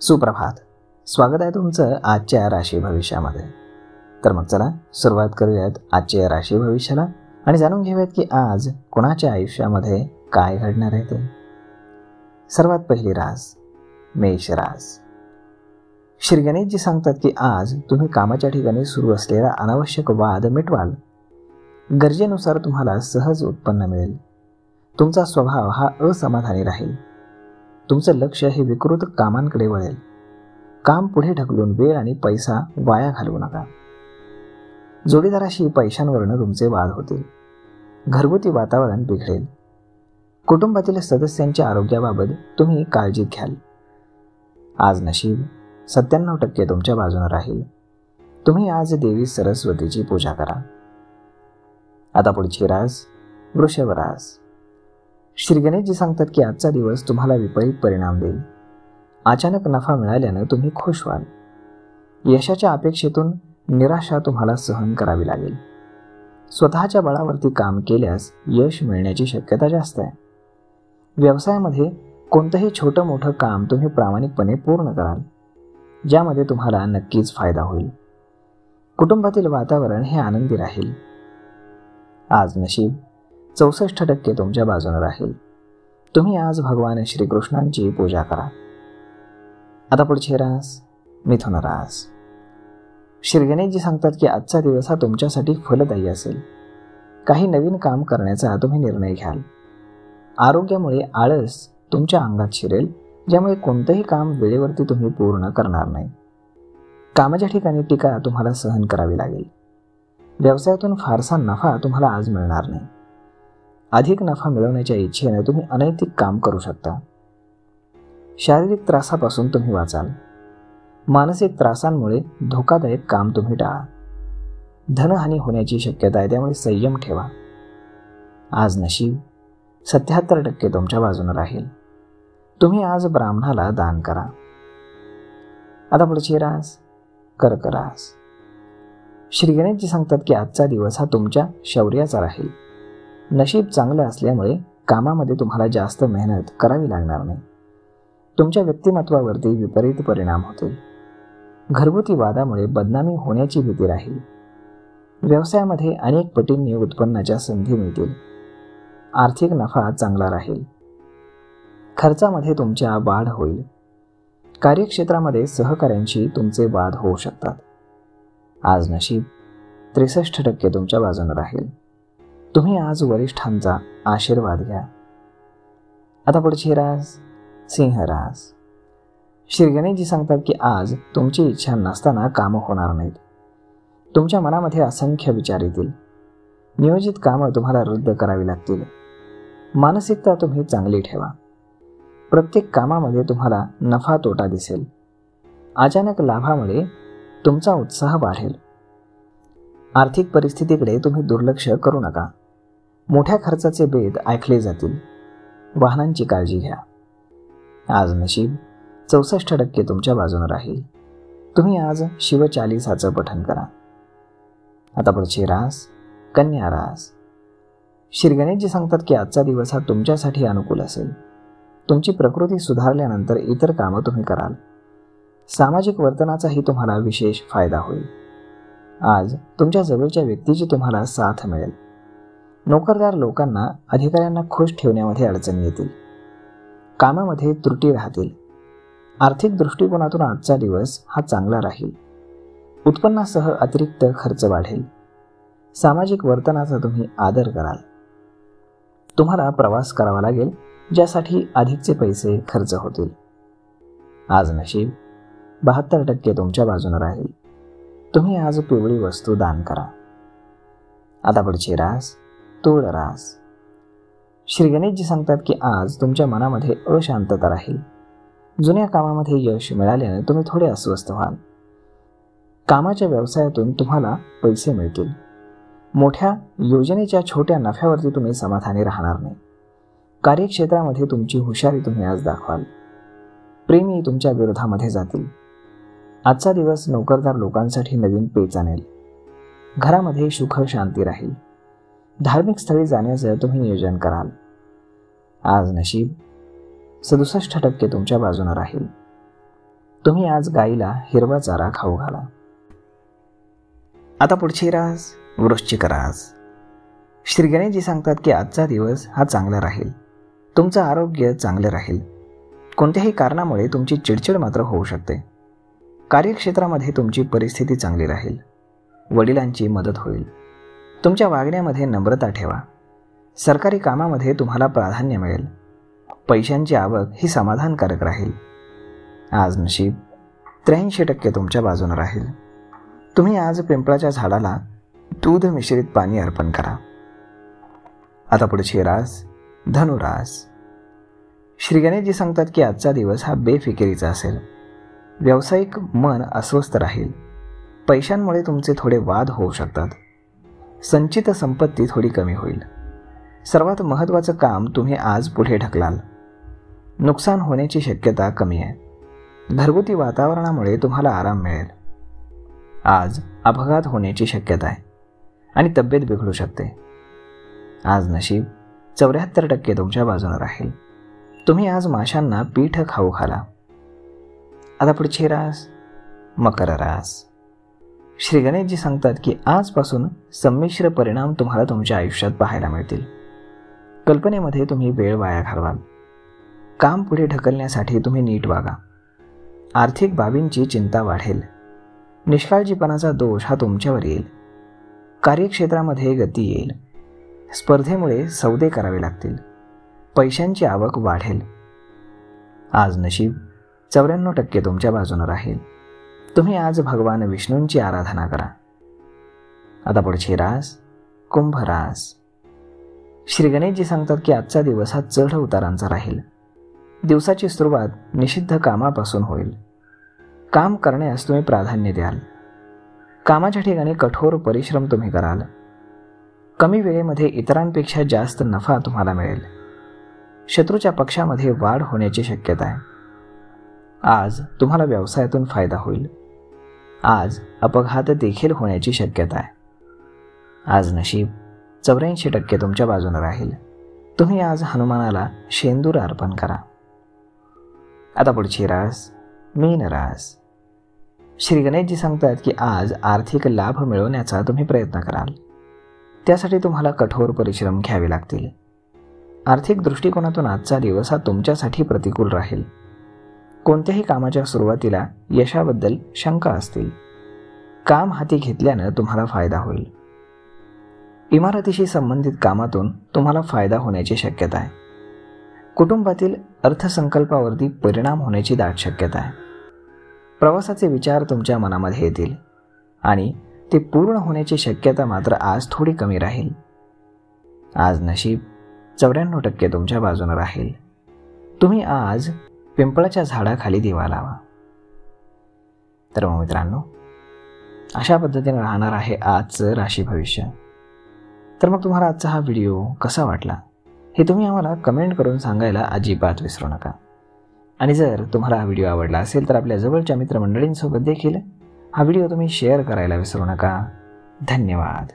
सुप्रभात. स्वागत आहे तुमचं आजच्या राशी भविष्यामध्ये. तर मग चला सुरुवात करूयात आजच्या राशी भविष्याला आणि जाणून घेऊयात की आज कोणाच्या आयुष्यामध्ये काय घडणार आहे ते. सर्वात पहिली रास मेष रास. श्री गणेशजी सांगतात की आज तुम्ही कामाच्या ठिकाणी सुरू असलेला अनावश्यक वाद मिटवाल. गरजेनुसार तुम्हाला सहज उत्पन्न मिळेल. तुमचा स्वभाव हा असमाधानी राहील. तुमचं लक्ष हे विकृत कामांकडे वळेल. काम पुढे ढकलून वेळ आणि पैसा वाया घालवू नका. जोडीदाराशी पैशांवरनं तुमचे वाद होतील. घरगुती वातावरण बिघडेल. कुटुंबातील सदस्यांच्या आरोग्याबाबत तुम्ही काळजी घ्याल. आज नशीब 97% तुमच्या बाजूने राहील. तुम्ही आज देवी सरस्वतीची पूजा करा. आता पुढची रास वृषभ रास. श्री गणेशजी सांगतात की आजचा दिवस तुम्हाला विपरीत परिणाम देईल. अचानक नफा मिळाल्यानं तुम्ही खुश व्हाल. यशाच्या अपेक्षेतून निराशा तुम्हाला सहन करावी लागेल. स्वतःच्या बळावरती काम केल्यास यश मिळण्याची शक्यता जास्त आहे. व्यवसायामध्ये कोणतंही छोटं मोठं काम तुम्ही प्रामाणिकपणे पूर्ण कराल, ज्यामध्ये तुम्हाला नक्कीच फायदा होईल. कुटुंबातील वातावरण हे आनंदी राहील. आज नशीब 64% तुमच्या बाजूने राहील. तुम्ही आज भगवान श्रीकृष्णांची पूजा करा. आता पुढची रास मिथुन रास. श्री गणेशजी सांगतात की आजचा दिवस हा तुमच्यासाठी फलदायी असेल. काही नवीन काम करण्याचा तुम्ही निर्णय घ्याल. आरोग्यामुळे आळस तुमच्या अंगात शिरेल, ज्यामुळे कोणतंही काम वेळेवरती तुम्ही पूर्ण करणार नाही. कामाच्या ठिकाणी टीका तुम्हाला सहन करावी लागेल. व्यवसायातून फारसा नफा तुम्हाला आज मिळणार नाही. अधिक नफा मिळवण्याच्या इच्छेने तुम्ही अनैतिक काम करू शकता. शारीरिक त्रासापासून तुम्ही वाचाल. मानसिक त्रासांमुळे धोकादायक काम तुम्ही टाळा. धनहानी होण्याची शक्यता आहे, त्यामुळे संयम ठेवा. आज नशीब 77% तुमच्या बाजूने राहील. तुम्ही आज ब्राह्मणाला दान करा. आता पुढची रास कर्क रास. श्री गणेशजी सांगतात की आजचा दिवस हा तुमच्या शौर्याचा राहील. नशीब चांगलं असल्यामुळे कामामध्ये तुम्हाला जास्त मेहनत करावी लागणार नाही. तुमच्या व्यक्तिमत्वावरती विपरीत परिणाम होतील. घरगुती वादामुळे बदनामी होण्याची भीती राहील. व्यवसायामध्ये अनेक पटींनी उत्पन्नाच्या संधी मिळतील. आर्थिक नफा चांगला राहील. खर्चामध्ये तुमच्या वाढ होईल. कार्यक्षेत्रामध्ये सहकाऱ्यांशी तुमचे वाद होऊ शकतात. आज नशीब 63% तुमच्या बाजूने राहील. तुम्ही आज वरिष्ठांचा आशीर्वाद घ्या. आता पुढची रास सिंह रास. श्री गणेशजी सांगतात की आज तुमची इच्छा नसताना कामं होणार नाहीत. तुमच्या मनामध्ये असंख्य विचार येतील. नियोजित कामं तुम्हाला रद्द करावी लागतील. मानसिकता तुम्ही चांगली ठेवा. प्रत्येक कामामध्ये तुम्हाला नफा तोटा दिसेल. अचानक लाभामुळे तुमचा उत्साह वाढेल. आर्थिक परिस्थितीकडे तुम्ही दुर्लक्ष करू नका. मोठ्या खर्चाचे बेत ऐकले जातील. वाहनांची काळजी घ्या. आज नशीब 64% तुमच्या बाजूने राहील. तुम्ही आज शिवचालीसाचं पठण करा. आता पुढची रास कन्या रास. श्री गणेशजी सांगतात की आजचा दिवस हा तुमच्यासाठी अनुकूल असेल. तुमची प्रकृती सुधारल्यानंतर इतर कामं तुम्ही कराल. सामाजिक वर्तनाचाही तुम्हाला विशेष फायदा होईल. आज तुमच्या जवळच्या व्यक्तीची तुम्हाला साथ मिळेल. नोकरदार लोकांना अधिकाऱ्यांना खुश ठेवण्यामध्ये अडचणी येतील. कामामध्ये त्रुटी राहतील. आर्थिक दृष्टिकोनातून आजचा दिवस हा चांगला राहील. उत्पन्नासह अतिरिक्त खर्च वाढेल. सामाजिक वर्तनाचा तुम्ही आदर कराल. तुम्हाला प्रवास करावा लागेल, ज्यासाठी अधिकचे पैसे खर्च होतील. आज नशीब 72% तुमच्या बाजूने राहील. तुम्ही आज पिवळी वस्तू दान करा. आता पुढची रास तुळ रास. श्री गणेशजी सांगतात की आज तुमच्या मनामध्ये अशांतता राहील. जुन्या कामामध्ये यश मिळाल्याने तुम्ही थोडे अस्वस्थ व्हाल. कामाच्या व्यवसायातून तुम्हाला पैसे मिळतील. मोठ्या योजनेच्या छोट्या नफ्यावरती तुम्ही समाधानी राहणार नाही. कार्यक्षेत्रामध्ये तुमची हुशारी तुम्ही आज दाखवाल. प्रेमी तुमच्या विरोधामध्ये जातील. आजचा दिवस नोकरदार लोकांसाठी नवीन पेच आणेल. घरामध्ये सुख शांती राहील. धार्मिक स्थळी जाण्याचं तुम्ही नियोजन कराल. आज नशीब 67% तुमच्या बाजूने राहील. तुम्ही आज गाईला हिरवा चारा खाऊ घाला. आता पुढची रास वृश्चिक रास. श्री गणेशजी सांगतात की आजचा दिवस हा चांगला राहील. तुमचं आरोग्य चांगले राहील. कोणत्याही कारणामुळे तुमची चिडचिड मात्र होऊ शकते. कार्यक्षेत्रामध्ये तुमची परिस्थिती चांगली राहील. वडिलांची मदत होईल. तुमच्या वागण्यामध्ये नम्रता ठेवा. सरकारी कामामध्ये तुम्हाला प्राधान्य मिळेल. पैशांची आवक ही समाधानकारक राहील. आज नशीब 83% तुमच्या बाजूने राहील. तुम्ही आज पिंपळाच्या झाडाला दूध मिश्रित पाणी अर्पण करा. आता पुढची रास धनुरास. श्री गणेशजी सांगतात की आजचा दिवस हा बेफिकिरीचा असेल. व्यावसायिक मन अस्वस्थ राहील. पैशांमुळे तुमचे थोडे वाद होऊ शकतात. संचित संपत्ती थोडी कमी होईल. सर्वात महत्त्वाचं काम तुम्ही आज पुढे ढकलाल. नुकसान होण्याची शक्यता कमी आहे. घरगुती वातावरणामुळे तुम्हाला आराम मिळेल. आज अपघात होण्याची शक्यता आहे आणि तब्येत बिघडू शकते. आज नशीब 74% तुमच्या बाजूने राहील. तुम्ही आज माशांना पीठ खाऊ घाला. आता पुढची रास मकर रास. श्री गणेशजी सांगतात की आजपासून संमिश्र परिणाम तुम्हाला तुमच्या आयुष्यात पाहायला मिळतील. कल्पनेमध्ये तुम्ही वेळ वाया घालवाल. काम पुढे ढकलण्यासाठी तुम्ही नीट वागा. आर्थिक बाबींची चिंता वाढेल. निष्काळजीपणाचा दोष हा तुमच्यावर येईल. कार्यक्षेत्रामध्ये गती येईल. स्पर्धेमुळे सौदे करावे लागतील. पैशांची आवक वाढेल. आज नशीब 94% तुमच्या बाजूने राहील. तुम्ही आज भगवान विष्णूंची आराधना करा. आता पुढची रास कुंभ रास. श्री गणेशजी सांगतात की आजचा दिवस हा चढ उतारांचा राहील. दिवसाची सुरुवात निषिद्ध कामापासून होईल. काम करण्यास तुम्ही प्राधान्य द्याल. कामाच्या ठिकाणी कठोर परिश्रम तुम्ही कराल. कमी वेळेमध्ये इतरांपेक्षा जास्त नफा तुम्हाला मिळेल. शत्रूच्या पक्षामध्ये वाढ होण्याची शक्यता आहे. आज तुम्हाला व्यवसायातून फायदा होईल. आज अपघात देखील होण्याची शक्यता आहे. आज नशीब 84% तुमच्या बाजूने राहील. तुम्ही आज हनुमानाला शेंदूर अर्पण करा. आता पुढची रास मीन रास. श्री गणेशजी सांगतात की आज आर्थिक लाभ मिळवण्याचा तुम्ही प्रयत्न कराल. त्यासाठी तुम्हाला कठोर परिश्रम घ्यावे लागतील. आर्थिक दृष्टिकोनातून आजचा दिवस हा तुमच्यासाठी प्रतिकूल राहील. कोणत्याही कामाच्या सुरुवातीला यशाबद्दल शंका असतील. काम हाती घेतल्यानं तुम्हाला फायदा होईल. इमारतीशी संबंधित कामातून तुम्हाला फायदा होण्याची शक्यता आहे. कुटुंबातील अर्थसंकल्पावरती परिणाम होण्याची दाट शक्यता आहे. प्रवासाचे विचार तुमच्या मनामध्ये येतील आणि ते पूर्ण होण्याची शक्यता मात्र आज थोडी कमी राहील. आज नशीब 94% तुमच्या बाजूने राहील. तुम्ही आज पिंपळाच्या झाडाखाली दिवा लावा. तर मग मित्रांनो, अशा पद्धतीने राहणार आहे आजचं राशी भविष्य. तर मग तुम्हाला आजचा हा व्हिडिओ कसा वाटला हे तुम्ही आम्हाला कमेंट करून सांगायला अजिबात विसरू नका. आणि जर तुम्हाला हा व्हिडिओ आवडला असेल तर आपल्या जवळच्या मित्रमंडळींसोबत देखील हा व्हिडिओ तुम्ही शेअर करायला विसरू नका. धन्यवाद.